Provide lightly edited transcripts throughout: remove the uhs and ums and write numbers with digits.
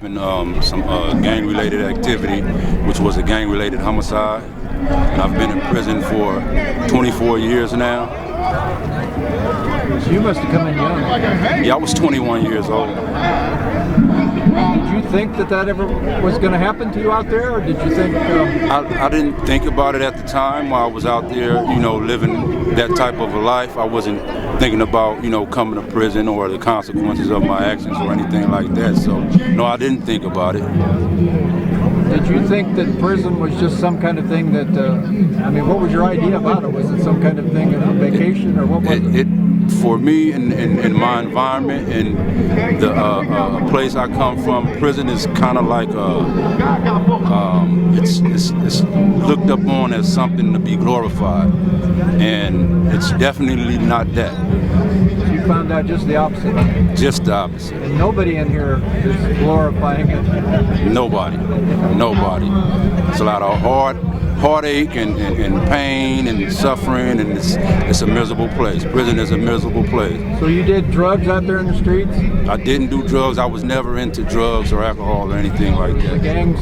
in some gang-related activity, which was a gang-related homicide. And I've been in prison for 24 years now. So you must have come in young. Yeah, I was 21 years old. Did you think that ever was going to happen to you out there, or did you think? I didn't think about it at the time while I was out there, living that type of a life. I wasn't thinking about, coming to prison or the consequences of my actions or anything like that. So, no, I didn't think about it. Did you think that prison was just some kind of thing that, what was your idea about it? Was it some kind of thing, a vacation, or what was it? For me, in my environment and the place I come from, prison is kind of like it's looked upon as something to be glorified, and it's definitely not that. You found out just the opposite. Just the opposite. And nobody in here is glorifying it. Nobody. It's a lot of heartache and pain and suffering, and it's a miserable place. Prison is a miserable place. So you did drugs out there in the streets? I didn't do drugs. I was never into drugs or alcohol or anything like that. The gang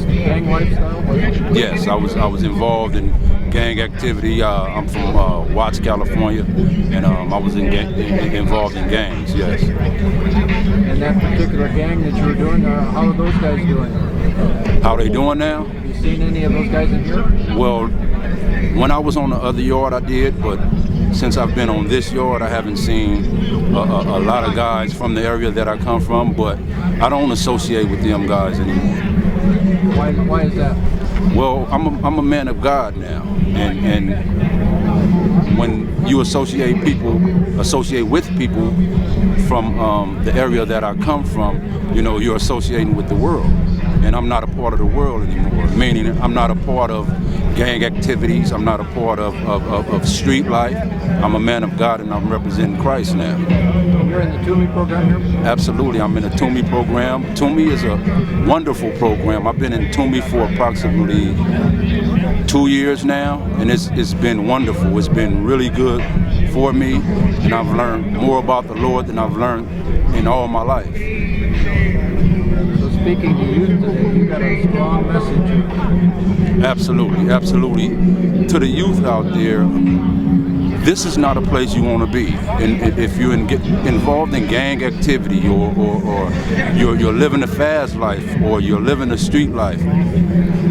lifestyle? Yes, I was involved in gang activity. I'm from Watts, California, and I was involved in gangs, yes. And that particular gang that you were doing, how are those guys doing? How are they doing now? Have you seen any of those guys in here? Well, when I was on the other yard, I did, but since I've been on this yard, I haven't seen a lot of guys from the area that I come from, but I don't associate with them guys anymore. Why is that? Well, I'm a man of God now, and when you associate with people from the area that I come from, you're associating with the world. And I'm not a part of the world anymore, meaning I'm not a part of gang activities, I'm not a part of street life. I'm a man of God, and I'm representing Christ now. You're in the Toomey program here? Absolutely, I'm in the Toomey program. Toomey is a wonderful program. I've been in Toomey for approximately 2 years now, and it's been wonderful. It's been really good for me, and I've learned more about the Lord than I've learned in all my life. Speaking to youth today, you got a strong message. Absolutely. To the youth out there, this is not a place you want to be. And if you're involved in gang activity or you're living a fast life or you're living a street life,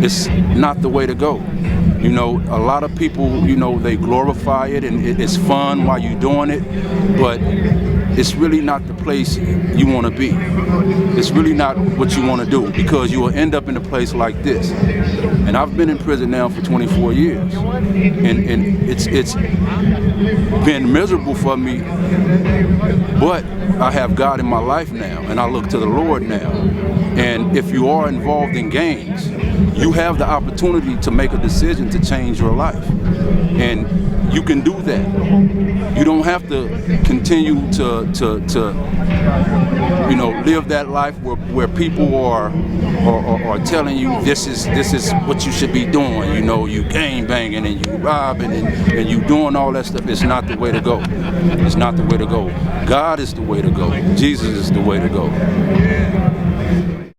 it's not the way to go. A lot of people, they glorify it and it's fun while you're doing it, but it's really not the place you want to be. It's really not what you want to do, because you will end up in a place like this. And I've been in prison now for 24 years, and it's been miserable for me, but I have God in my life now, and I look to the Lord now. And if you are involved in gangs, you have the opportunity to make a decision to change your life, and you can do that. You don't have to continue to live that life where people are telling you this is what you should be doing. You gang banging and you robbing and you doing all that stuff. It's not the way to go. It's not the way to go. God is the way to go. Jesus is the way to go.